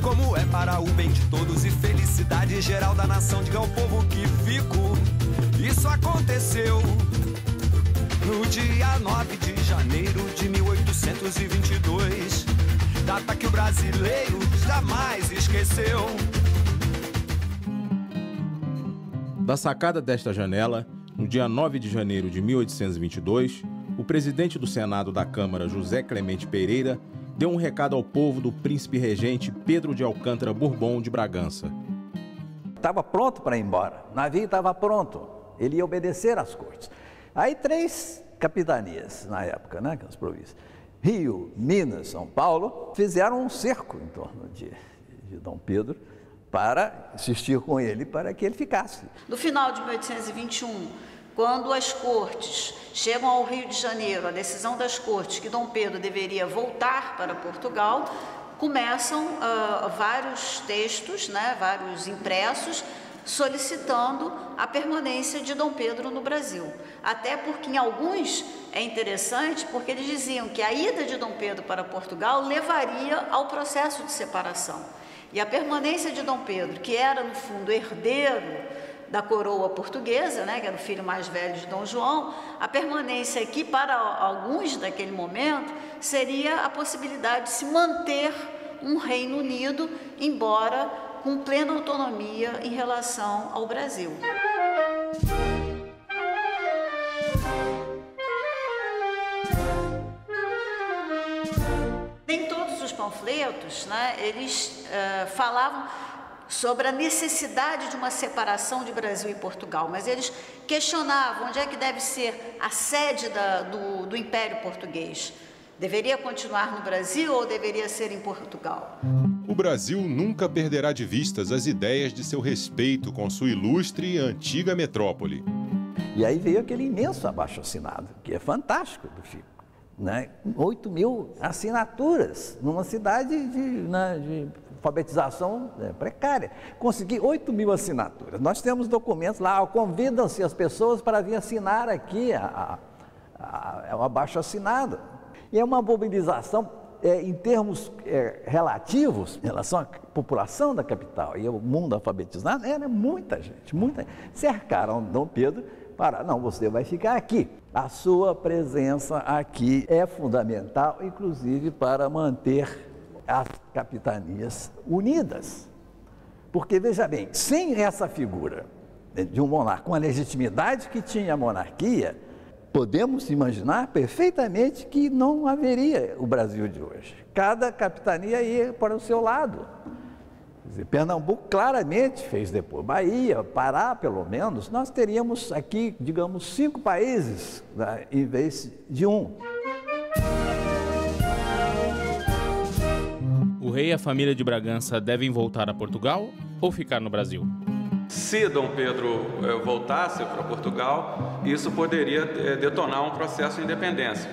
como é para o bem de todos e felicidade geral da nação. Diga ao povo que fico. Isso aconteceu no dia 9 de janeiro de 1822, data que o brasileiro jamais esqueceu. Da sacada desta janela, no dia 9 de janeiro de 1822, o presidente do Senado da Câmara, José Clemente Pereira, deu um recado ao povo do príncipe regente Pedro de Alcântara Bourbon de Bragança. Estava pronto para ir embora, o navio estava pronto, ele ia obedecer às cortes. Aí 3 capitanias na época, né, as províncias, Rio, Minas, São Paulo, fizeram um cerco em torno de Dom Pedro para insistir com ele, para que ele ficasse. No final de 1821, quando as cortes chegam ao Rio de Janeiro, a decisão das cortes que Dom Pedro deveria voltar para Portugal, começam vários textos, né, vários impressos, solicitando a permanência de Dom Pedro no Brasil. Até porque em alguns é interessante, porque eles diziam que a ida de Dom Pedro para Portugal levaria ao processo de separação. E a permanência de Dom Pedro, que era no fundo herdeiro da coroa portuguesa, né, que era o filho mais velho de Dom João, a permanência aqui para alguns daquele momento seria a possibilidade de se manter um Reino Unido, embora com plena autonomia em relação ao Brasil. Nem todos os panfletos, né, eles falavam sobre a necessidade de uma separação de Brasil e Portugal, mas eles questionavam onde é que deve ser a sede do Império Português. Deveria continuar no Brasil ou deveria ser em Portugal? O Brasil nunca perderá de vistas as ideias de seu respeito com sua ilustre e antiga metrópole. E aí veio aquele imenso abaixo-assinado, que é fantástico do Chico, né? 8.000 assinaturas numa cidade de alfabetização precária. Consegui 8.000 assinaturas. Nós temos documentos lá, convidam-se as pessoas para vir assinar aqui o abaixo-assinado. E é uma mobilização em termos relativos, em relação à população da capital e ao mundo alfabetizado, era muita gente. Cercaram Dom Pedro para, não, você vai ficar aqui. A sua presença aqui é fundamental, inclusive para manter as capitanias unidas. Porque, veja bem, sem essa figura de um monarca, com a legitimidade que tinha a monarquia, podemos imaginar perfeitamente que não haveria o Brasil de hoje. Cada capitania ia para o seu lado. Quer dizer, Pernambuco claramente fez depois. Bahia, Pará, pelo menos, nós teríamos aqui, digamos, 5 países, né, em vez de um. O rei e a família de Bragança devem voltar a Portugal ou ficar no Brasil? Se Dom Pedro voltasse para Portugal, isso poderia detonar um processo de independência,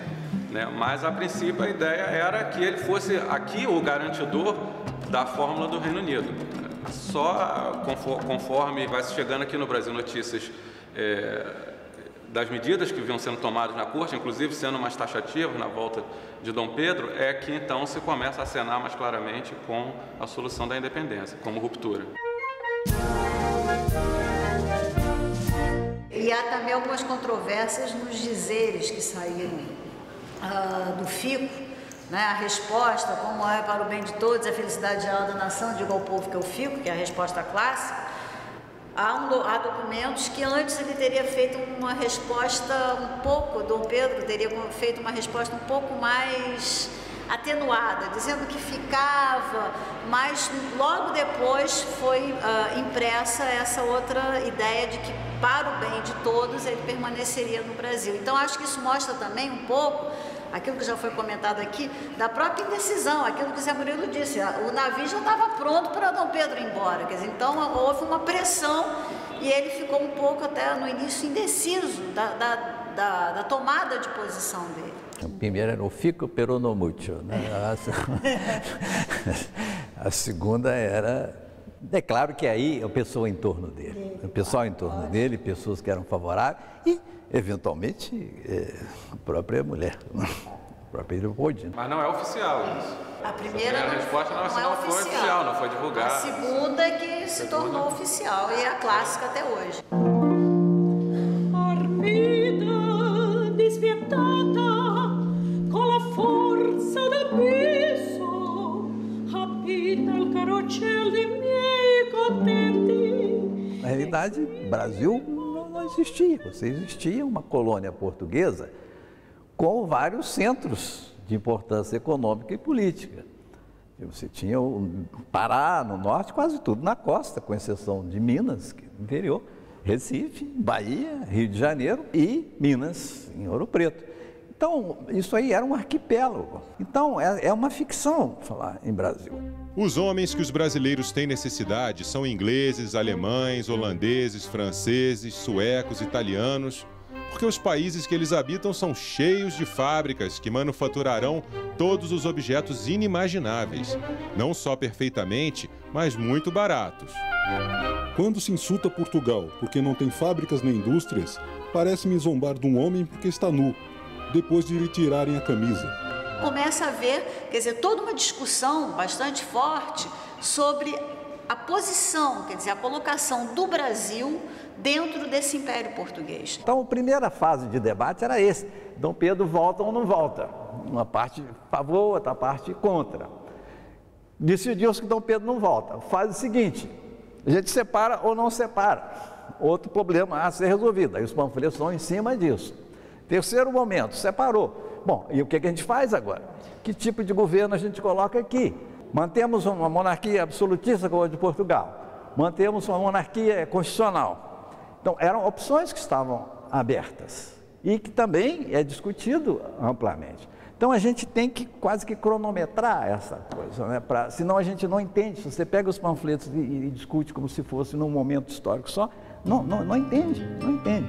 né? Mas, a princípio, a ideia era que ele fosse aqui o garantidor da fórmula do Reino Unido. Só conforme vai chegando aqui no Brasil notícias das medidas que vinham sendo tomadas na corte, inclusive sendo mais taxativas na volta de Dom Pedro, é que então se começa a acenar mais claramente com a solução da independência, como ruptura. E há também algumas controvérsias nos dizeres que saíram do Fico, né? A resposta, como é para o bem de todos, a felicidade geral da nação, digo ao povo que eu fico, que é a resposta clássica. Há documentos que antes ele teria feito uma resposta um pouco, Dom Pedro teria feito uma resposta um pouco mais atenuada, dizendo que ficava, mas logo depois foi impressa essa outra ideia de que, para o bem de todos, ele permaneceria no Brasil. Então, acho que isso mostra também um pouco aquilo que já foi comentado aqui, da própria indecisão, aquilo que o Zé Murilo disse, o navio já estava pronto para Dom Pedro ir embora, quer dizer, então houve uma pressão e ele ficou um pouco até no início indeciso da tomada de posição dele. O primeiro era o fico pero no mucho, né? A segunda era... É claro que aí o pessoal em torno dele, pessoas que eram favoráveis e, eventualmente, a própria mulher, a própria Leopoldina. Mas não é oficial isso. A primeira resposta não foi oficial oficial, não foi divulgado. A segunda é que se tornou oficial e é a clássica até hoje. Armida despietada con la forza d'abisso rapita il carrocello dei miei contenti. Na realidade, o Brasil não existia. Você existia uma colônia portuguesa com vários centros de importância econômica e política. Você tinha o Pará, no norte, quase tudo na costa, com exceção de Minas, que é no interior, Recife, Bahia, Rio de Janeiro e Minas, em Ouro Preto. Então, isso aí era um arquipélago. Então, é uma ficção falar em Brasil. Os homens que os brasileiros têm necessidade são ingleses, alemães, holandeses, franceses, suecos, italianos, porque os países que eles habitam são cheios de fábricas que manufaturarão todos os objetos inimagináveis, não só perfeitamente, mas muito baratos. Quando se insulta Portugal porque não tem fábricas nem indústrias, parece-me zombar de um homem porque está nu, depois de lhe tirarem a camisa. Começa a haver, quer dizer, toda uma discussão bastante forte sobre a posição, quer dizer, a colocação do Brasil dentro desse Império Português. Então, a primeira fase de debate era esse. Dom Pedro volta ou não volta? Uma parte a favor, outra parte contra. Decidiu-se que Dom Pedro não volta. Faz o seguinte, a gente separa ou não separa. Outro problema a ser resolvido. Aí os panfletos estão em cima disso. Terceiro momento, separou. Bom, e o que a gente faz agora? Que tipo de governo a gente coloca aqui? Mantemos uma monarquia absolutista como a de Portugal. Mantemos uma monarquia constitucional. Então, eram opções que estavam abertas e que também é discutido amplamente. Então, a gente tem que quase que cronometrar essa coisa, né? Senão a gente não entende. Se você pega os panfletos e discute como se fosse num momento histórico só, não entende, não entende.